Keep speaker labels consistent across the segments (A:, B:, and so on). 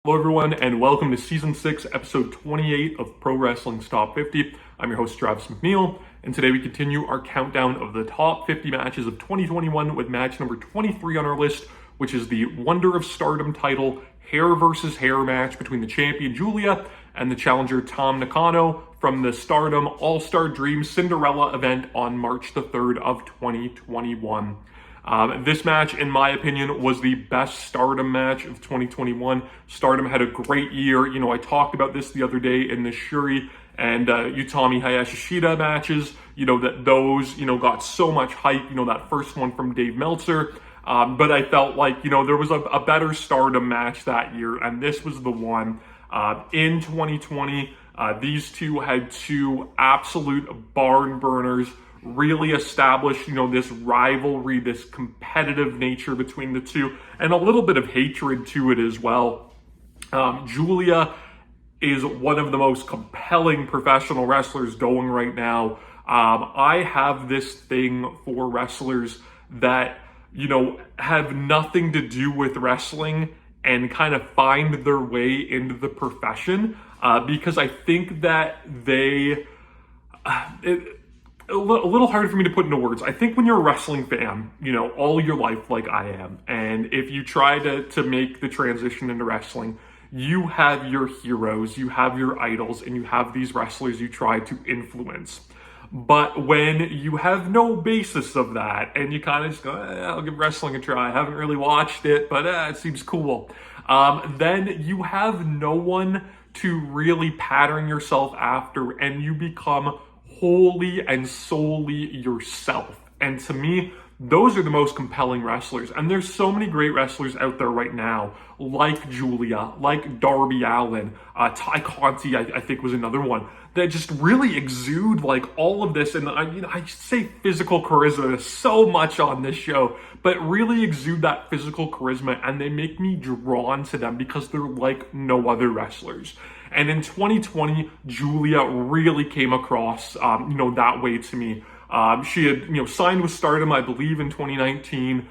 A: Hello everyone, and welcome to Season 6, Episode 28 of Pro Wrestling's Top 50. I'm your host, Travis McNeil, and today we continue our countdown of the top 50 matches of 2021 with match number 23 on our list, which is the Wonder of Stardom title hair versus hair match between the champion Giulia and the challenger Tam Nakano from the Stardom All-Star Dream Cinderella event on March the 3rd of 2021. This match, in my opinion, was the best Stardom match of 2021. Stardom had a great year. I talked about this the other day in the Shuri and Utami Hayashishita matches, that those, got so much hype, that first one from Dave Meltzer. But I felt like, there was a better Stardom match that year, and this was the one. In 2020, these two had two absolute barn burners, really established, this rivalry, this competitive nature between the two, and a little bit of hatred to it as well. Giulia is one of the most compelling professional wrestlers going right now. I have this thing for wrestlers that, have nothing to do with wrestling and kind of find their way into the profession, because I think that they... a little hard for me to put into words. I think when you're a wrestling fan, all your life like I am, and if you try to make the transition into wrestling, you have your heroes, you have your idols, and you have these wrestlers you try to influence. But when you have no basis of that, and you kind of just go, I'll give wrestling a try, I haven't really watched it, but it seems cool, then you have no one to really pattern yourself after, and you become wholly and solely yourself. And to me, those are the most compelling wrestlers. And there's so many great wrestlers out there right now, like Giulia, like Darby Allin, Ty Conti, I think was another one, that just really exude like all of this. And I say physical charisma so much on this show, but really exude that physical charisma, and they make me drawn to them because they're like no other wrestlers. And in 2020, Giulia really came across, that way to me. She had, signed with Stardom, I believe, in 2019.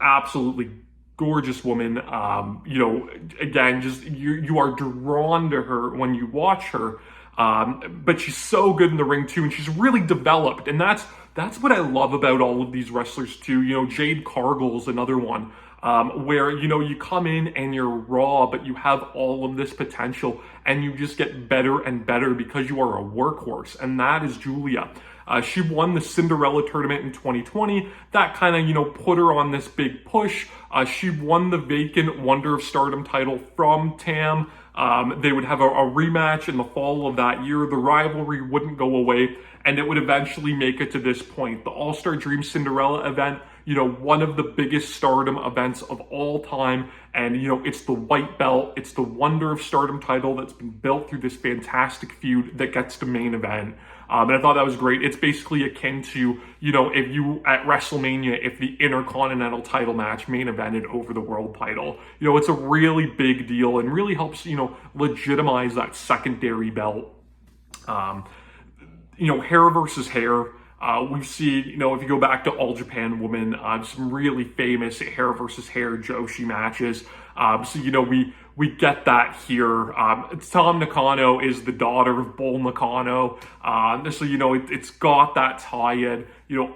A: Absolutely gorgeous woman. Again, just you are drawn to her when you watch her. But she's so good in the ring too, and she's really developed. And that's what I love about all of these wrestlers too. Jade Cargill's another one. Where, you come in and you're raw, but you have all of this potential, and you just get better and better because you are a workhorse, and that is Giulia. She won the Cinderella tournament in 2020. That kind of, put her on this big push. She won the vacant Wonder of Stardom title from Tam. They would have a rematch in the fall of that year. The rivalry wouldn't go away, and it would eventually make it to this point. The All-Star Dream Cinderella event, one of the biggest Stardom events of all time. And, it's the white belt, it's the Wonder of Stardom title that's been built through this fantastic feud that gets to main event. And I thought that was great. It's basically akin to, if you, at WrestleMania, if the Intercontinental title match main evented over the world title. It's a really big deal and really helps, legitimize that secondary belt. Hair versus hair. We see, if you go back to All Japan Women, some really famous hair versus hair Joshi matches. We get that here. Tam Nakano is the daughter of Bull Nakano. So, it's got that tie-in.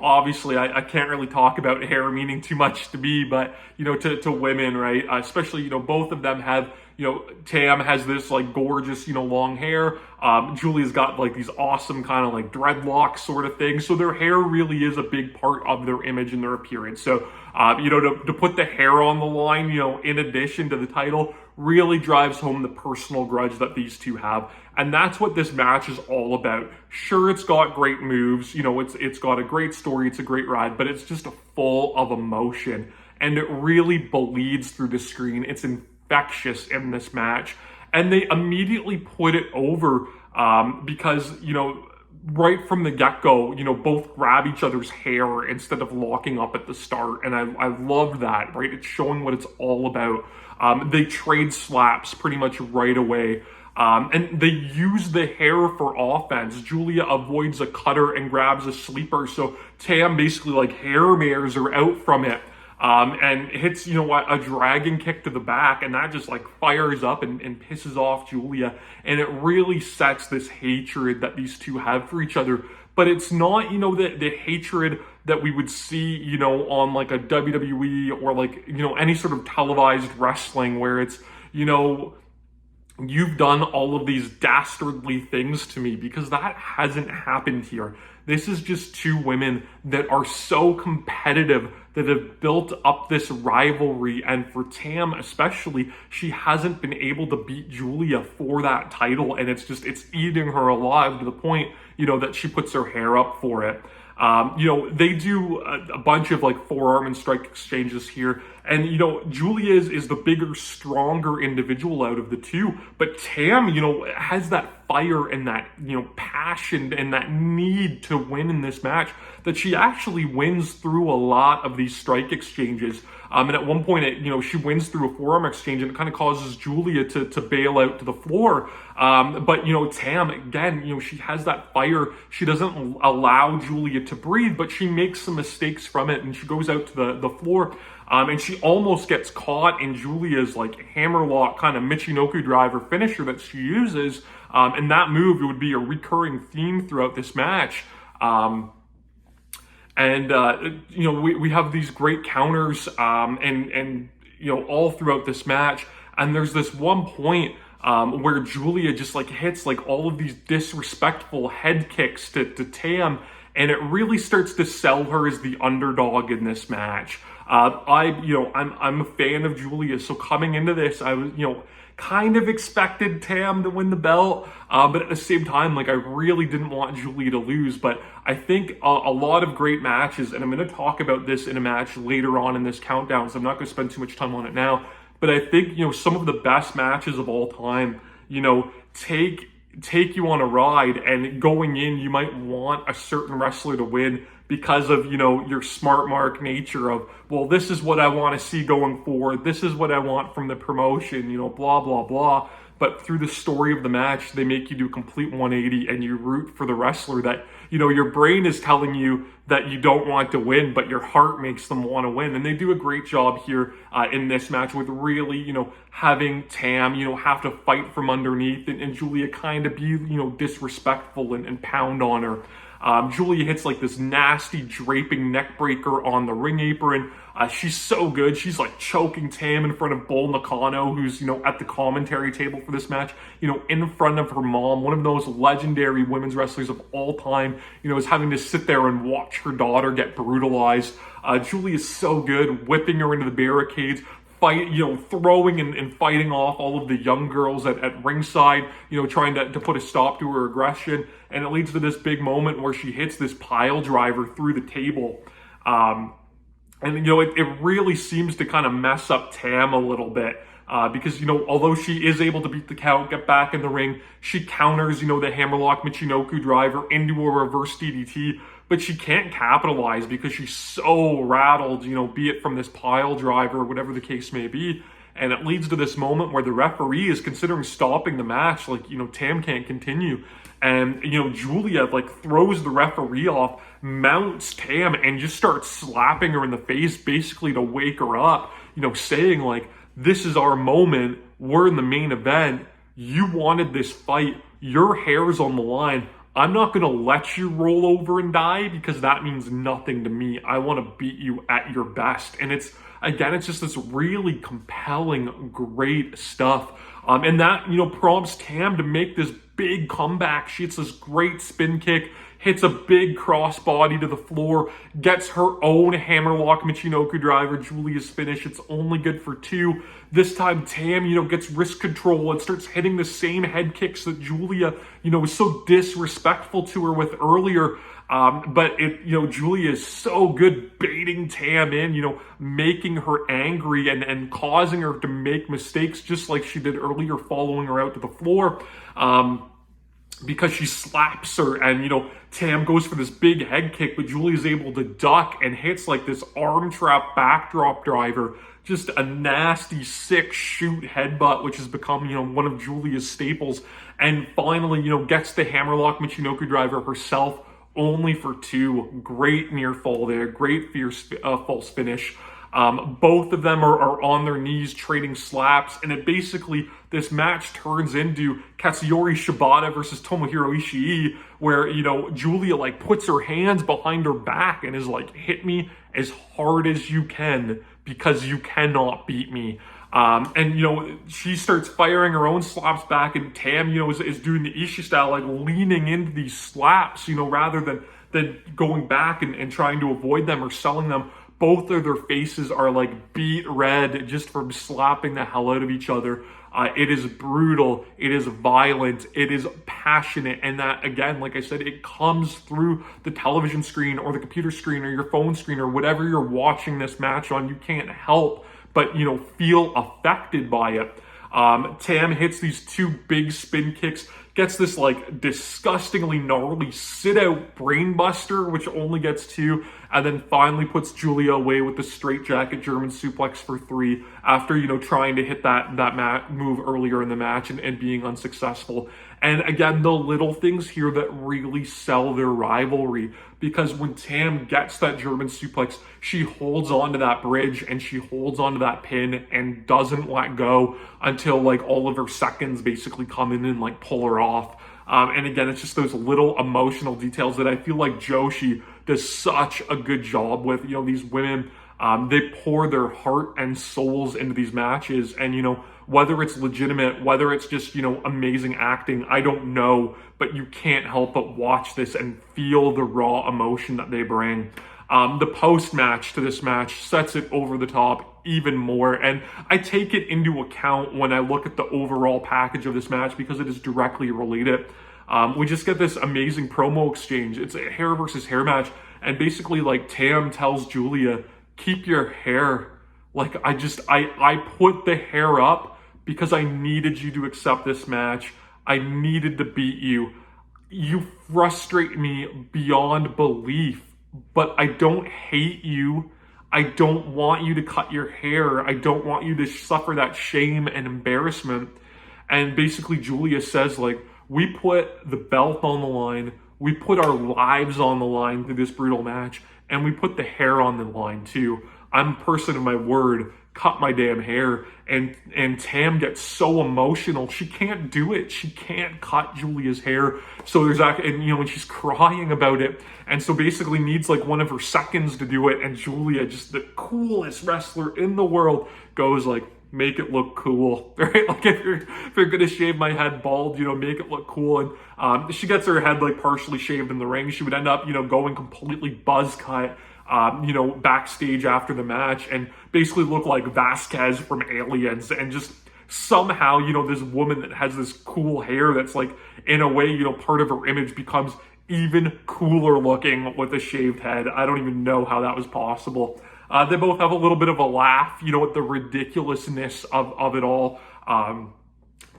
A: Obviously, I can't really talk about hair meaning too much to me, but, to women, right? Especially, both of them have, Tam has this like gorgeous, long hair. Giulia's got like these awesome kind of like dreadlocks sort of thing. So their hair really is a big part of their image and their appearance. So, to put the hair on the line, in addition to the title, really drives home the personal grudge that these two have. And that's what this match is all about. Sure, it's got great moves, it's got a great story, it's a great ride, but it's just full of emotion. And it really bleeds through the screen. It's infectious in this match. And they immediately put it over because, right from the get-go, both grab each other's hair instead of locking up at the start. And I love that, right? It's showing what it's all about. They trade slaps pretty much right away. And they use the hair for offense. Giulia avoids a cutter and grabs a sleeper. So Tam basically like hair mares her out from it. and hits, a dragon kick to the back, and that just like fires up and pisses off Giulia. And it really sets this hatred that these two have for each other. But it's not, the hatred that we would see, on like a WWE or like, any sort of televised wrestling where it's, you've done all of these dastardly things to me, because that hasn't happened here. This is just two women that are so competitive, that have built up this rivalry. And for Tam especially, she hasn't been able to beat Giulia for that title. And it's eating her alive to the point, that she puts her hair up for it. They do a bunch of like forearm and strike exchanges here. And, Giulia is the bigger, stronger individual out of the two. But Tam, has that fire and that, passion and that need to win in this match, that she actually wins through a lot of these strike exchanges. And at one point, she wins through a forearm exchange, and it kind of causes Giulia to bail out to the floor. But, Tam, again, she has that fire. She doesn't allow Giulia to breathe, but she makes some mistakes from it, and she goes out to the floor. And she almost gets caught in Giulia's like hammerlock kind of Michinoku driver finisher that she uses. And that move would be a recurring theme throughout this match. We have these great counters, and all throughout this match. And there's this one point where Giulia just like hits like all of these disrespectful head kicks to Tam, and it really starts to sell her as the underdog in this match. I'm a fan of Giulia, so coming into this, I was, kind of expected Tam to win the belt, but at the same time, like, I really didn't want Giulia to lose. But I think a lot of great matches, and I'm going to talk about this in a match later on in this countdown, so I'm not going to spend too much time on it now. But I think, some of the best matches of all time, take you on a ride, and going in, you might want a certain wrestler to win because of, your smart mark nature of, well, this is what I want to see going forward. This is what I want from the promotion, blah, blah, blah. But through the story of the match, they make you do a complete 180, and you root for the wrestler that, your brain is telling you that you don't want to win, but your heart makes them want to win. And they do a great job here in this match with really, having Tam, have to fight from underneath, and Giulia kind of be, disrespectful and pound on her. Giulia hits like this nasty draping neck breaker on the ring apron. She's so good. She's like choking Tam in front of Bull Nakano, who's, at the commentary table for this match, in front of her mom, one of those legendary women's wrestlers of all time, is having to sit there and watch her daughter get brutalized. Giulia is so good, whipping her into the barricades, throwing and fighting off all of the young girls at ringside, trying to put a stop to her aggression. And it leads to this big moment where she hits this pile driver through the table. It really seems to kind of mess up Tam a little bit. Because, although she is able to beat the count, get back in the ring, she counters, the hammerlock Michinoku driver into a reverse DDT, but she can't capitalize because she's so rattled, be it from this pile driver, whatever the case may be. And it leads to this moment where the referee is considering stopping the match, like, Tam can't continue. And, Giulia, like, throws the referee off, mounts Tam, and just starts slapping her in the face, basically to wake her up, saying, like, this is our moment. We're in the main event. You wanted this fight. Your hair's on the line. I'm not going to let you roll over and die because that means nothing to me. I want to beat you at your best. And it's just this really compelling, great stuff. And that, prompts Tam to make this big comeback. She hits this great spin kick, hits a big crossbody to the floor, gets her own hammerlock Michinoku driver, Giulia's finish. It's only good for two. This time Tam, gets wrist control and starts hitting the same head kicks that Giulia, was so disrespectful to her with earlier. But Giulia is so good baiting Tam in, making her angry and causing her to make mistakes just like she did earlier, following her out to the floor. Because she slaps her, and Tam goes for this big head kick, but Giulia's able to duck and hits like this arm trap backdrop driver, just a nasty, sick shoot headbutt, which has become one of Giulia's staples. And finally, gets the hammerlock Michinoku driver herself, only for two. Great near fall there, great fierce false finish. Both of them are on their knees trading slaps, and it basically, this match turns into Katsuyori Shibata versus Tomohiro Ishii, where, you know, Giulia like puts her hands behind her back and is like, hit me as hard as you can because you cannot beat me. And, you know, she starts firing her own slaps back, and Tam, you know, is doing the Ishii style, like leaning into these slaps, you know, rather than going back and trying to avoid them or selling them. Both of their faces are like beet red just from slapping the hell out of each other. It is brutal, it is violent, it is passionate, and that, again, like I said, it comes through the television screen or the computer screen or your phone screen or whatever you're watching this match on. You can't help but, you know, feel affected by it. Tam hits these two big spin kicks, gets this like disgustingly gnarly sit-out brainbuster, which only gets 2, and then finally puts Giulia away with the straightjacket German suplex for 3 after, you know, trying to hit that move earlier in the match and being unsuccessful. And again, the little things here that really sell their rivalry, because when Tam gets that German suplex, she holds onto that bridge and she holds onto that pin and doesn't let go until like all of her seconds basically come in and like pull her off. And again, it's just those little emotional details that I feel like Joshi does such a good job with. You know, these women, they pour their heart and souls into these matches, and, you know, whether it's legitimate, whether it's just, you know, amazing acting, I don't know, but you can't help but watch this and feel the raw emotion that they bring. The post-match to this match sets it over the top even more, and I take it into account when I look at the overall package of this match because it is directly related. We just get this amazing promo exchange. It's a hair versus hair match, and basically like Tam tells Giulia, keep your hair. Like, I put the hair up because I needed you to accept this match. I needed to beat you. You frustrate me beyond belief, but I don't hate you. I don't want you to cut your hair. I don't want you to suffer that shame and embarrassment. And basically Giulia says, like, we put the belt on the line, we put our lives on the line through this brutal match, and we put the hair on the line too. I'm a person of my word. Cut my damn hair. And Tam gets so emotional, she can't do it. She can't cut Giulia's hair. So there's that, and, you know, and she's crying about it, and so basically needs like one of her seconds to do it. And Giulia, just the coolest wrestler in the world, goes like, make it look cool, right? Like, if you're gonna shave my head bald, you know, make it look cool. And she gets her head like partially shaved in the ring. She would end up, you know, going completely buzz cut, you know, backstage after the match, and basically look like Vasquez from Aliens. And just somehow, you know, this woman that has this cool hair that's like, in a way, you know, part of her image becomes even cooler looking with a shaved head. I don't even know how that was possible. They both have a little bit of a laugh, you know, at the ridiculousness of it all.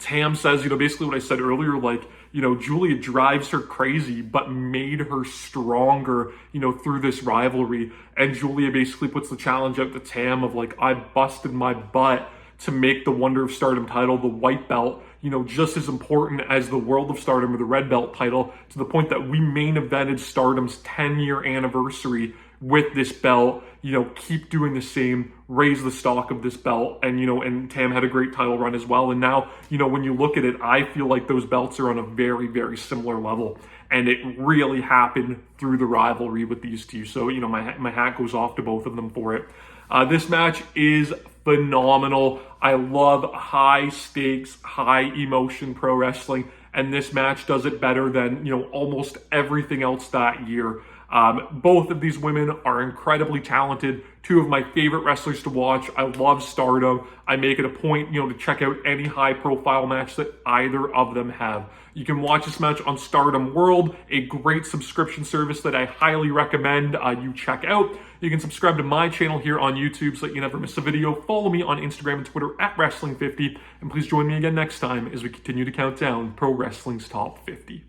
A: Tam says, you know, basically what I said earlier, like, you know, Giulia drives her crazy, but made her stronger, you know, through this rivalry. And Giulia basically puts the challenge out to Tam of like, I busted my butt to make the Wonder of Stardom title, the white belt, you know, just as important as the World of Stardom or the red belt title, to the point that we main evented Stardom's 10-year anniversary with this belt. You know, keep doing the same, raise the stock of this belt. And, you know, and Tam had a great title run as well. And now, you know, when you look at it, I feel like those belts are on a very, very similar level. And it really happened through the rivalry with these two. So, you know, my hat goes off to both of them for it. This match is phenomenal. I love high stakes, high emotion pro wrestling. And this match does it better than, you know, almost everything else that year. Both of these women are incredibly talented. Two of my favorite wrestlers to watch. I love Stardom. I make it a point, you know, to check out any high-profile match that either of them have. You can watch this match on Stardom World, a great subscription service that I highly recommend you check out. You can subscribe to my channel here on YouTube so that you never miss a video. Follow me on Instagram and Twitter at Wrestling50, and please join me again next time as we continue to count down Pro Wrestling's Top 50.